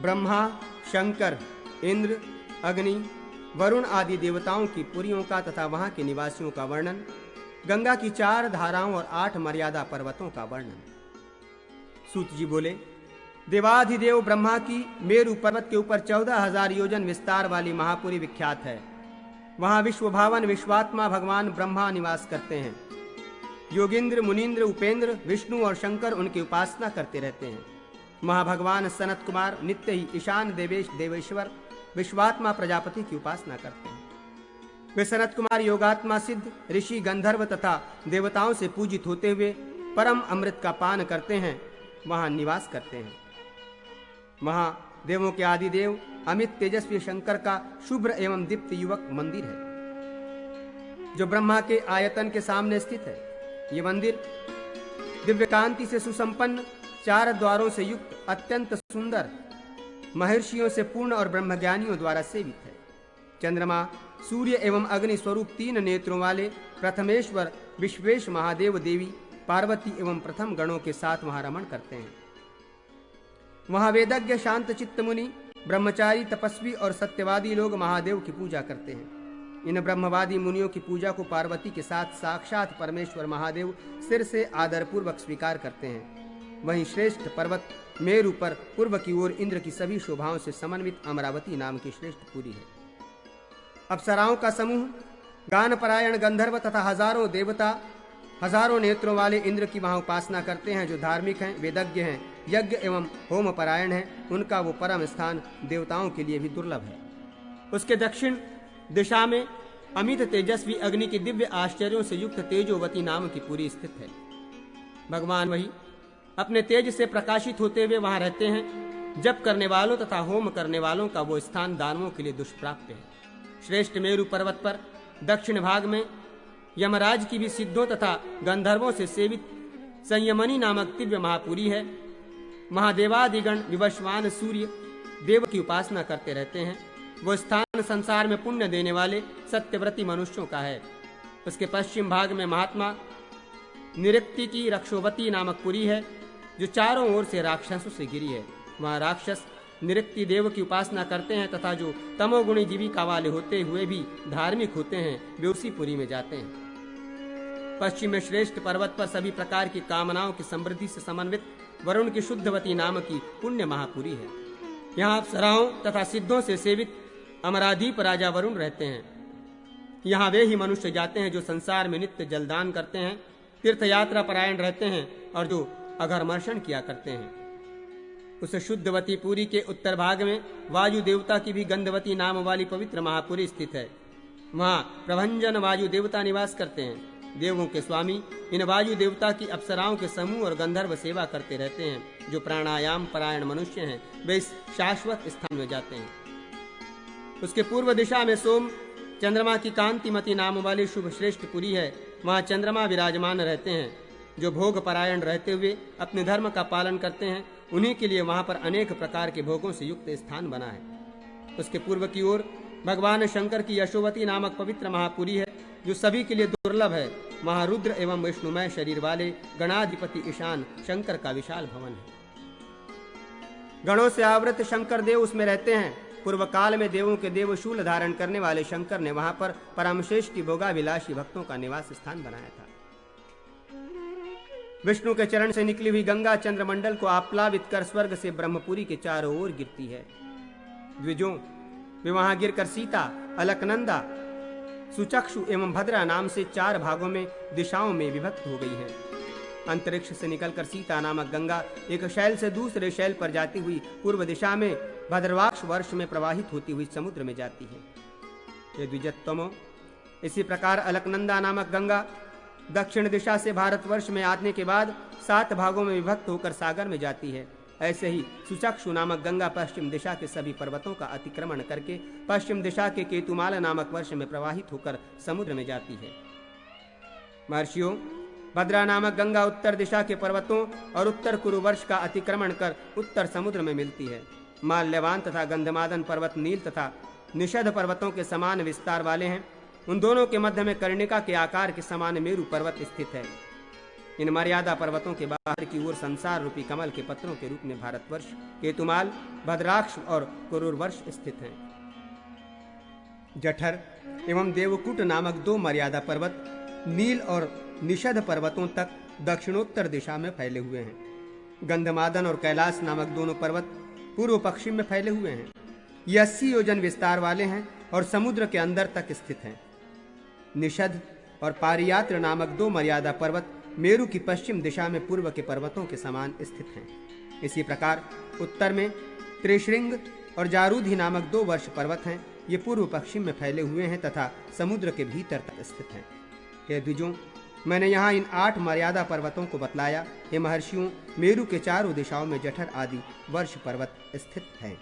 ब्रह्मा, शंकर, इंद्र, अग्नि, वरुण आदि देवताओं की पुरियों का तथा वहां के निवासियों का वर्णन, गंगा की 4 धाराओं और 8 मर्यादा पर्वतों का वर्णन। सूत जी बोले, देवाधिदेव ब्रह्मा की मेरु पर्वत के ऊपर 14,000 योजन विस्तार वाली महापुरी विख्यात है। वहां विश्वभावन विश्वात्मा भगवान ब्रह्मा निवास करते हैं। योगींद्र, मुनींद्र, उपेंद्र, विष्णु और शंकर उनकी उपासना करते रहते हैं। महाभगवान सनत कुमार नित्य ही ईशान देवेश देवेश्वर विश्वात्मा प्रजापति की उपासना करते हैं। वे सनत कुमार योगात्मा सिद्ध ऋषि, गंधर्व तथा देवताओं से पूजित होते हुए परम अमृत का पान करते हैं, वहां निवास करते हैं। वहां देवों के आदि देव अमित तेजस्वी शंकर का शुभ्र एवं दीप्त युवक मंदिर है, जो ब्रह्मा के आयतन के सामने स्थित है। ये मंदिर दिव्य कांति से सुसंपन्न, 4 द्वारों से युक्त, अत्यंत सुंदर, महर्षियों से पूर्ण और ब्रह्मज्ञानियों द्वारा सेवित है। चंद्रमा, सूर्य एवं अग्नि स्वरूप 3 नेत्रों वाले प्रथमेश्वर विश्वेश महादेव देवी, पार्वती एवं प्रथम गणों के साथ वहां रमण करते हैं। वहां वेदज्ञ, शांत चित्त मुनि, ब्रह्मचारी, तपस्वी और सत्यवादी लोग महादेव की पूजा करते हैं। इन ब्रह्मवादी मुनियों की पूजा को पार्वती के साथ साक्षात परमेश्वर महादेव सिर से आदरपूर्वक स्वीकार करते हैं। वहीं श्रेष्ठ पर्वत मेरु पर पूर्व की ओर इंद्र की सभी शोभाओं से समन्वित अमरावती नाम की श्रेष्ठ पुरी है। अप्सराओं का समूह, गान परायण गंधर्व तथा हजारों देवता हजारों नेत्रों वाले इंद्र की वहां उपासना करते हैं, जो धार्मिक हैं, वेदज्ञ हैं, यज्ञ एवं होम परायण हैं। उनका वो परम स्थान देवताओं के लिए भी दुर्लभ है। उसके दक्षिण दिशा में अमित तेजस्वी अग्नि की दिव्य आश्चर्यों से युक्त तेजोवती नाम की पुरी स्थित है। भगवान वही अपने तेज से प्रकाशित होते हुए वहां रहते हैं। जप करने वालों तथा होम करने वालों का वो स्थान दानवों के लिए दुष्प्राप्य है। श्रेष्ठ मेरु पर्वत पर दक्षिण भाग में यमराज की भी सिद्धों तथा गंधर्वों से सेवित संयमनी नामक दिव्य महापुरी है। महादेवादिगण विवशवान सूर्य देव की उपासना करते रहते हैं। वो स्थान संसार में पुण्य देने वाले सत्यव्रती मनुष्यों का है। उसके पश्चिम भाग में महात्मा निरक्ति की रक्षोवती नामक पुरी है, जो चारों ओर से राक्षसों से घिरी है। वहाँ राक्षस निरक्ति देव की उपासना करते हैं तथा जो तमोगुणी जीविका वाले होते हुए भी धार्मिक होते हैं, वे उसी पुरी में जाते हैं। पश्चिम में श्रेष्ठ पर्वत पर सभी प्रकार की कामनाओं की समृद्धि से समन्वित वरुण की शुद्धवती नाम की पुण्य महापुरी है। यहाँ अप्सराओं तथा सिद्धों से सेवित अमराधीप राजा वरुण रहते हैं। यहाँ वे ही मनुष्य जाते हैं जो संसार में नित्य जलदान करते हैं, तीर्थ यात्रा परायण रहते हैं और जो अघर्मर्षण किया करते हैं। उस शुद्धवती पुरी के उत्तर भाग में वायु देवता की भी गंधवती नाम वाली पवित्र महापुरी स्थित है। वहाँ प्रभंजन वायु देवता निवास करते हैं। देवों के स्वामी इन वायु देवता की अप्सराओं के समूह और गंधर्व सेवा करते रहते हैं। जो प्राणायाम परायण मनुष्य हैं, वे इस शाश्वत स्थान में जाते हैं। उसके पूर्व दिशा में सोम चंद्रमा की कांतिमती नाम वाली शुभ श्रेष्ठ पुरी है। वहाँ चंद्रमा विराजमान रहते हैं। जो भोग परायण रहते हुए अपने धर्म का पालन करते हैं, उन्हीं के लिए वहाँ पर अनेक प्रकार के भोगों से युक्त स्थान बना है। उसके पूर्व की ओर भगवान शंकर की यशोवती नामक पवित्र महापुरी है, जो सभी के लिए दुर्लभ है। वहाँ रुद्र एवं विष्णुमय शरीर वाले गणाधिपति ईशान शंकर का विशाल भवन है। गणों से आवृत शंकर देव उसमें रहते हैं। पूर्व काल में देवों के देव शूल धारण करने वाले शंकर ने वहां पर परमश्रेष्ठ भोगाभिलाषी भक्तों का निवास स्थान बनाया था। विष्णु के चरण से निकली हुई गंगा चंद्रमंडल को आप्लावित कर स्वर्ग से ब्रह्मपुरी के चारों ओर गिरती है। द्विजों, वे वहां गिरकर सीता, अलकनंदा, सुचक्षु एवं भद्रा नाम से 4 भागों में दिशाओं में विभक्त हो गई है। अंतरिक्ष से निकलकर सीता नामक गंगा एक शैल से दूसरे शैल पर जाती हुई पूर्व दिशा में भद्रवाक्ष वर्ष में प्रवाहित होती हुई समुद्र में जाती है। ये द्विजोत्तमों, इसी प्रकार अलकनंदा नामक गंगा दक्षिण दिशा से भारतवर्ष में आने के बाद 7 भागों में विभक्त होकर सागर में जाती है। ऐसे ही सुचक्षु नामक गंगा पश्चिम दिशा के सभी पर्वतों का अतिक्रमण करके पश्चिम दिशा के केतुमाला नामक वर्ष में प्रवाहित होकर समुद्र में जाती है। महर्षियों, भद्रा नामक गंगा उत्तर दिशा के पर्वतों और उत्तर कुरु वर्ष का अतिक्रमण कर उत्तर समुद्र में मिलती है। माल्यवान तथा गंधमादन पर्वत नील तथा निषद पर्वतों के समान विस्तार वाले हैं। उन दोनों के मध्य में कर्णिका के आकार के समान मेरु पर्वत स्थित है। इन मर्यादा पर्वतों के बाहर की ओर संसार रूपी कमल के पत्रों के रूप में भारतवर्ष, केतुमाल, भद्राक्ष और कुरुवर्ष स्थित हैं। जठर एवं देवकूट नामक 2 मर्यादा पर्वत नील और निषद पर्वतों तक दक्षिणोत्तर दिशा में फैले हुए हैं। गंधमादन और कैलाश नामक दोनों पर्वत पूर्व पश्चिम में फैले हुए हैं। ये 80 योजन विस्तार वाले हैं और समुद्र के अंदर तक स्थित हैं। निषद और पारियात्र नामक 2 मर्यादा पर्वत मेरु की पश्चिम दिशा में पूर्व के पर्वतों के समान स्थित हैं। इसी प्रकार उत्तर में त्रिशृंग और जारूधि नामक 2 वर्ष पर्वत हैं। ये पूर्व पश्चिम में फैले हुए हैं तथा समुद्र के भीतर तक स्थित हैं। हे द्विजों, मैंने यहाँ इन 8 मर्यादा पर्वतों को बतलाया। हे महर्षियों, मेरु के चारों दिशाओं में जठर आदि वर्ष पर्वत स्थित हैं।